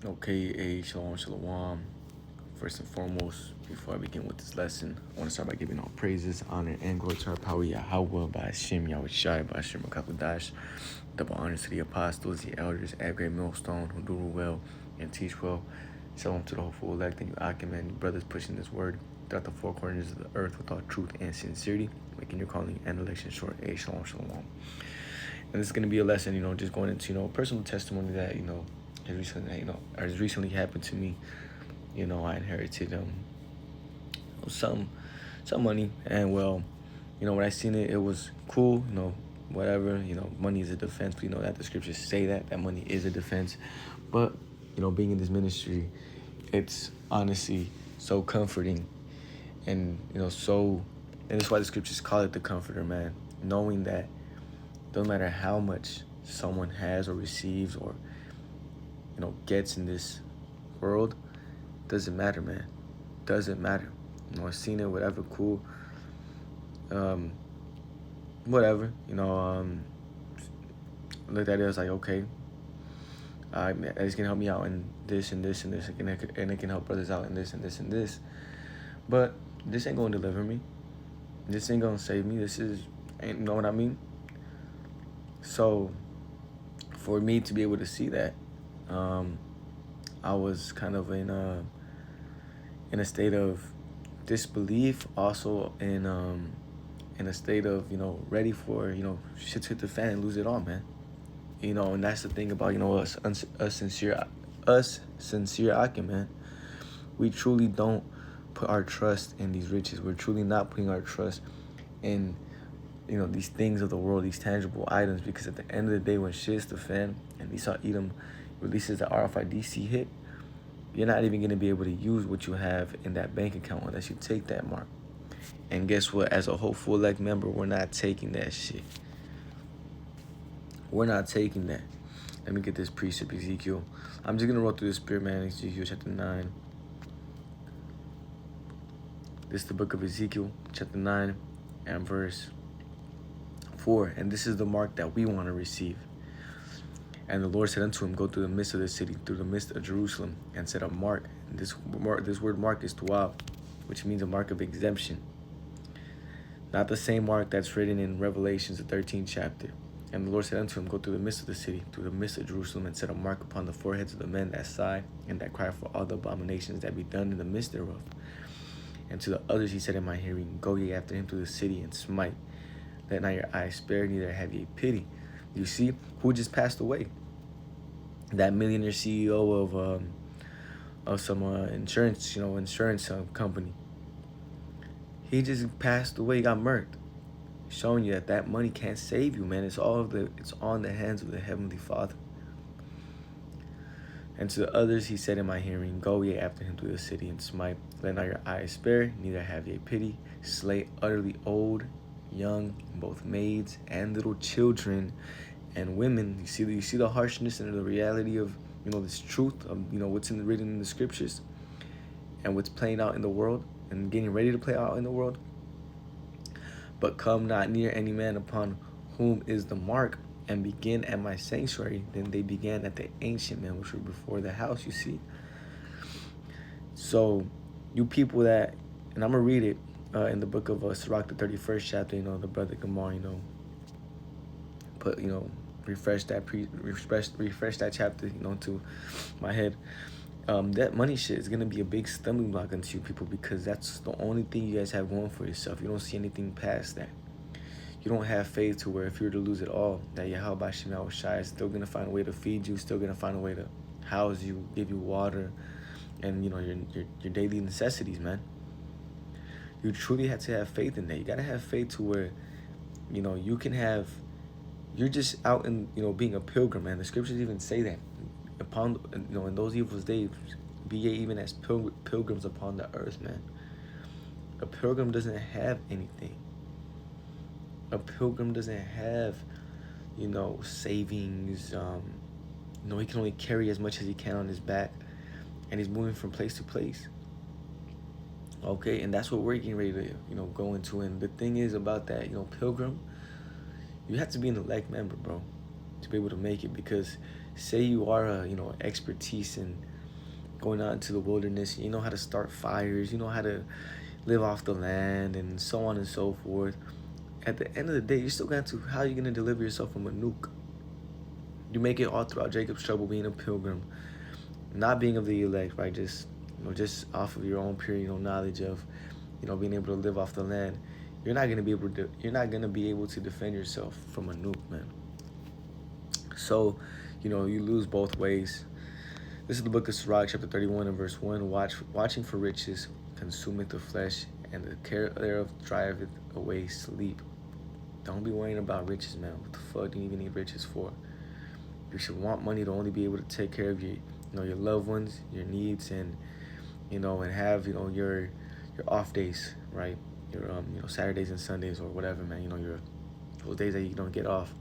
Okay, shalom, shalom. First and foremost, before I begin with this lesson, I want to start by giving all praises, honor, and glory to our power Yahweh by Hashem, Yahweh Shai, by Hashem Makakodash. Double honors to the apostles, the elders, at Great Millstone, who do well and teach well. Shalom to the hopeful elect and you Akim and you brothers pushing this word throughout the four corners of the earth with all truth and sincerity, making your calling and election short. Shalom, shalom. And this is going to be a lesson, just going into, personal testimony that, has recently happened to me. I inherited some money, and well, when I seen it, it was cool, whatever, money is a defense. We know that the scriptures say that money is a defense. But, being in this ministry, it's honestly so comforting, and, and that's why the scriptures call it the comforter, man. Knowing that no matter how much someone has or receives or, gets in this world, doesn't matter, man. Doesn't matter. I've seen it, whatever, cool. Whatever, looked at it, I was like, okay, it's gonna help me out in this and this and this, and it can help brothers out in this and this and this. But this ain't gonna deliver me. This ain't gonna save me. You know what I mean? So, for me to be able to see that, I was kind of in a state of disbelief, also in a state of, ready for, shit to hit the fan and lose it all, man. And that's the thing about, us sincere Akim, man. We truly don't put our trust in these riches. We're truly not putting our trust in, these things of the world, these tangible items, because at the end of the day, when shit hits the fan and Esau Edom releases the RFIDC hit, you're not even going to be able to use what you have in that bank account unless you take that mark. And guess what? As a hopeful elect member, we're not taking that shit. We're not taking that. Let me get this precept, Ezekiel. I'm just going to roll through the spirit, man. Ezekiel chapter 9. This is the book of Ezekiel, chapter 9, and verse 4. And this is the mark that we want to receive. And the Lord said unto him, go through the midst of the city, through the midst of Jerusalem, and set a mark. And this word mark is tuav, which means a mark of exemption. Not the same mark that's written in Revelations, the 13th chapter. And the Lord said unto him, go through the midst of the city, through the midst of Jerusalem, and set a mark upon the foreheads of the men that sigh, and that cry for all the abominations that be done in the midst thereof. And to the others he said in my hearing, go ye after him through the city, and smite. Let not your eyes spare, neither have ye pity. You see, who just passed away? That millionaire CEO of some insurance company. He just passed away, got murked. Showing you that money can't save you, man. It's on the hands of the Heavenly Father. And to the others he said in my hearing, go ye after him through the city, and smite. Let not your eyes spare, neither have ye pity. Slay utterly old, young, both maids and little children and women. You see the harshness and the reality of, this truth of, what's written in the scriptures and what's playing out in the world and getting ready to play out in the world. But come not near any man upon whom is the mark, and begin at my sanctuary. Then they began at the ancient men, which were before the house, you see. So you people that, and I'm going to read it in the book of Sirach, the 31st chapter, the brother Gamar, put, refresh that chapter, to my head. That money shit is going to be a big stumbling block unto you people, because that's the only thing you guys have going for yourself. You don't see anything past that. You don't have faith to where if you were to lose it all, that Yahweh Hashem Yahweh Shai is still going to find a way to feed you, still going to find a way to house you, give you water, and, your daily necessities, man. You truly have to have faith in that. You got to have faith to where, you're just out in, being a pilgrim, man. The scriptures even say that. Upon, in those evil days, be ye even as pilgrims upon the earth, man. A pilgrim doesn't have anything. A pilgrim doesn't have, savings. He can only carry as much as he can on his back, and he's moving from place to place. Okay, and that's what we're getting ready to, go into. And the thing is about that, pilgrim, you have to be an elect member, bro, to be able to make it, because say you are a, expertise in going out into the wilderness, you know how to start fires, you know how to live off the land, and so on and so forth. At the end of the day, you're still going to, how are you going to deliver yourself from a nuke? You make it all throughout Jacob's trouble, being a pilgrim, not being of the elect, right? Just off of your own pure, knowledge of, being able to live off the land. You're not gonna be able to. You're not gonna be able to defend yourself from a nuke, man. So, you lose both ways. This is the book of Sirach, chapter 31 and verse 1. Watching for riches consumeth the flesh, and the care thereof driveth away sleep. Don't be worrying about riches, man. What the fuck do you even need riches for? You should want money to only be able to take care of your loved ones, your needs, and and have your off days, right? Your Saturdays and Sundays or whatever, man. Your those days that you don't get off.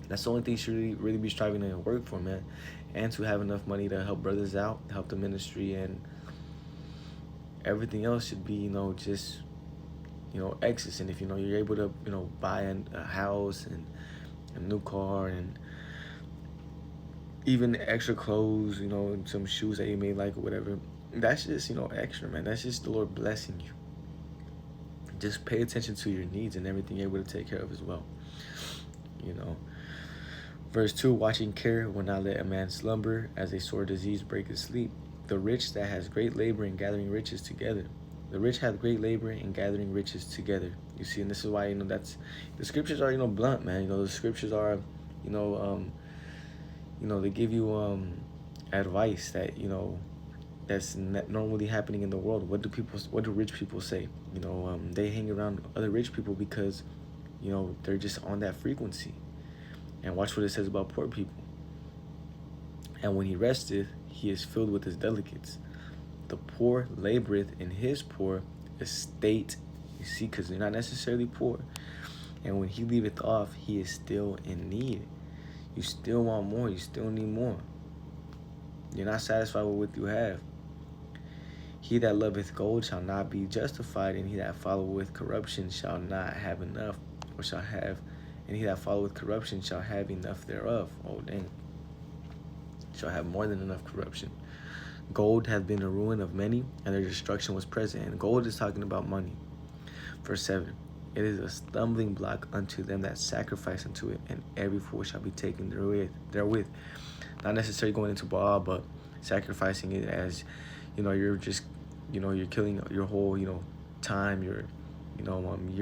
That's the only thing you should really be striving to work for, man. And to have enough money to help brothers out, help the ministry, and everything else should be, just, excess. And if, you're able to, buy a house and a new car and even extra clothes, and some shoes that you may like or whatever, that's just, extra, man. That's just the Lord blessing you. Just pay attention to your needs and everything you're able to take care of as well. Verse 2, watching care will not let a man slumber, as a sore disease break his sleep. The rich that has great labor in gathering riches together. The rich have great labor in gathering riches together. You see, and this is why, that's, the scriptures are, blunt, man. The scriptures are, they give you advice that, that's not normally happening in the world. What do rich people say? They hang around other rich people because, they're just on that frequency. And watch what it says about poor people. And when he resteth, he is filled with his delicates. The poor laboreth in his poor estate. You see, because they're not necessarily poor. And when he leaveth off, he is still in need. You still want more. You still need more. You're not satisfied with what you have. He that loveth gold shall not be justified, and he that followeth corruption shall not have enough, or shall have, and he that followeth corruption shall have enough thereof. Oh, dang. Shall have more than enough corruption. Gold hath been the ruin of many, and their destruction was present. And gold is talking about money. Verse 7. It is a stumbling block unto them that sacrifice unto it, and every fool shall be taken therewith. Not necessarily going into Baal, but sacrificing it as, you're just, you're killing your whole, time. You're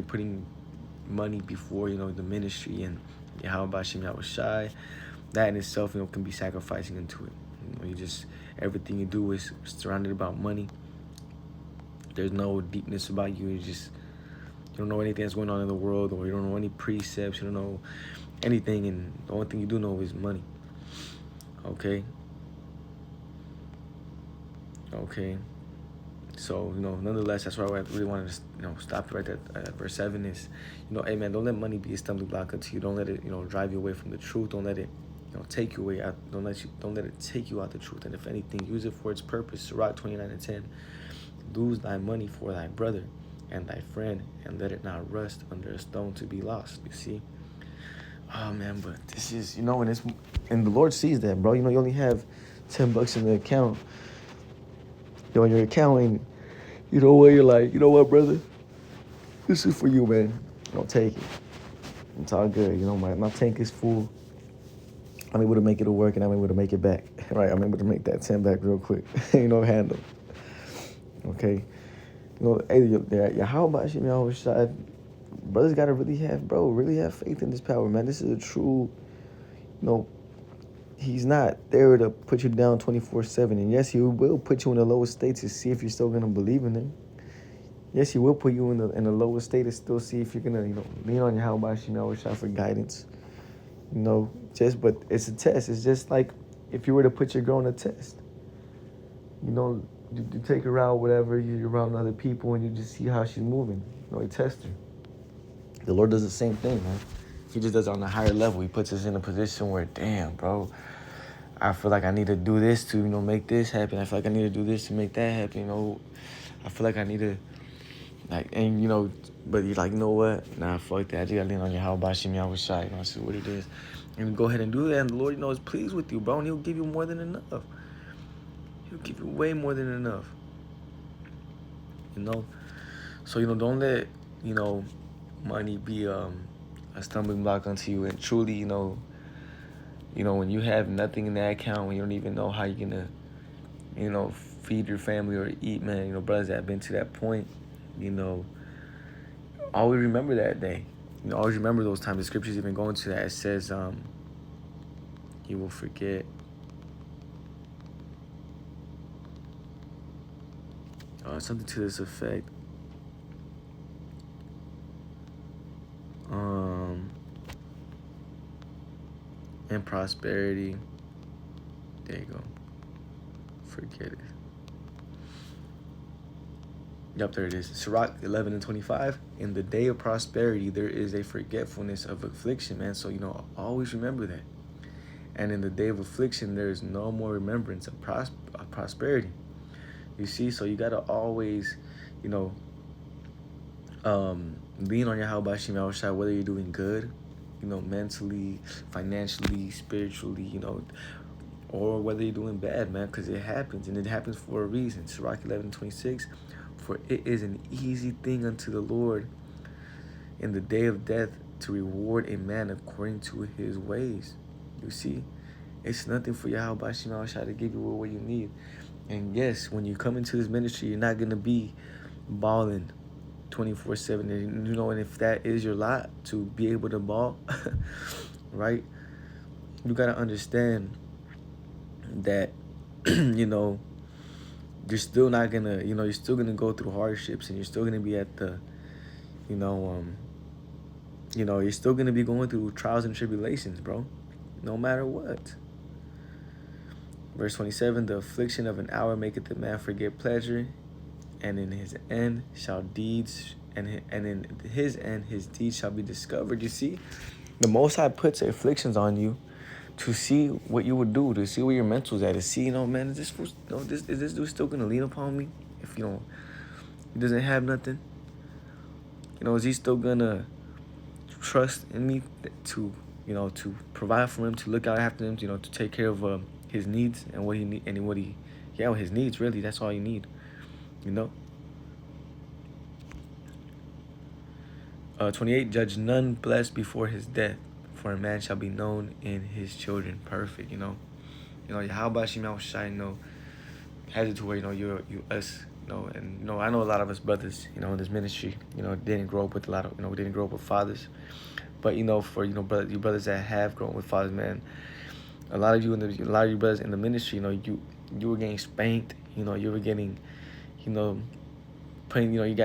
putting money before, the ministry, and how about Shem Yahushai. That in itself, can be sacrificing into it. You just, everything you do is surrounded about money. There's no deepness about you. You don't know anything that's going on in the world, or you don't know any precepts. You don't know anything, and the only thing you do know is money. Okay. So, nonetheless, that's why I really wanted to, stop right there at verse 7 is, hey, man, don't let money be a stumbling block unto you. Don't let it, drive you away from the truth. Don't let it, take you away out. Don't let it take you out the truth. And if anything, use it for its purpose. Sirach 29 and 10. Lose thy money for thy brother and thy friend, and let it not rust under a stone to be lost. You see? Oh, man, but this is, and the Lord sees that, bro. You only have $10 in the account. In your account, and you're like, you know what, brother? This is for you, man. Don't take it. It's all good. My tank is full. I'm able to make it to work, and I'm able to make it back. Right? I'm able to make that 10 back real quick. Handle. Okay? Hey, how about you, brothers gotta really have faith in this power, man. This is a true, he's not there to put you down 24/7. And yes, he will put you in the lowest state to see if you're still going to believe in him. Yes, he will put you in the lowest state to still see if you're going to, lean on your how much, shot for guidance. But it's a test. It's just like if you were to put your girl on a test. You take her out, whatever, you're around other people, and you just see how she's moving. You test her. The Lord does the same thing, man. He just does it on a higher level. He puts us in a position where, damn, bro, I feel like I need to do this to, make this happen. I feel like I need to do this to make that happen, I feel like I need to, but you're like, you know what? Nah, fuck that. I just gotta lean on your how about Shem Yahushai. That's what it is. And go ahead and do that, and the Lord, you know, is pleased with you, bro, and He'll give you more than enough. He'll give you way more than enough. You know? So, you know, don't let, you know, money be a stumbling block unto you. And truly, you know, when you have nothing in that account, when you don't even know how you're gonna, you know, feed your family or eat, man, you know, brothers that have been to that point, you know, always remember that day. You know, always remember those times. The scriptures even go into that. It says, you will forget. Something to this effect. And prosperity. There you go. Forget it. Yep, there it is. Sirach 11 and 25. In the day of prosperity, there is a forgetfulness of affliction, man. So, you know, always remember that. And in the day of affliction, there is no more remembrance of prosperity. You see, so you got to always, you know, lean on your Habashim Yahushua, whether you're doing good, you know, mentally, financially, spiritually, you know, or whether you're doing bad, man, because it happens, and it happens for a reason. Sirach 11:26, for it is an easy thing unto the Lord in the day of death to reward a man according to his ways. You see, it's nothing for Yahweh Shema Yahushua to give you what you need. And yes, when you come into this ministry, you're not going to be balling 24/7. And, you know, and if that is your lot to be able to ball, right, you got to understand that, you know, you're still not going to, you know, you're still going to go through hardships, and you're still going to be at the, you know, you're still going to be going through trials and tribulations, bro, no matter what. Verse 27, the affliction of an hour maketh the man forget pleasure, and in his end shall deeds, and in his end his deeds shall be discovered. You see, the Most High puts afflictions on you to see what you would do, to see where your mental's at, to see, you know, man, is this dude still gonna lean upon me if, you know, he doesn't have nothing? You know, is he still gonna trust in me to, you know, to provide for him, to look out after him, you know, to take care of his needs and what he need, and what he, yeah, his needs, really, that's all you need, you know. 28, judge none blessed before his death, for a man shall be known in his children. Perfect, you know. You know, Yahweh Shema Shai, you know, has it to where, you know, us, you know, and, you know, I know a lot of us brothers, you know, in this ministry, you know, didn't grow up with a lot of, you know, we didn't grow up with fathers. But, you know, for, you know, you brothers that have grown with fathers, man, a lot of you brothers in the ministry, you know, you were getting spanked, you know, you were getting, you know, putting, you know, you got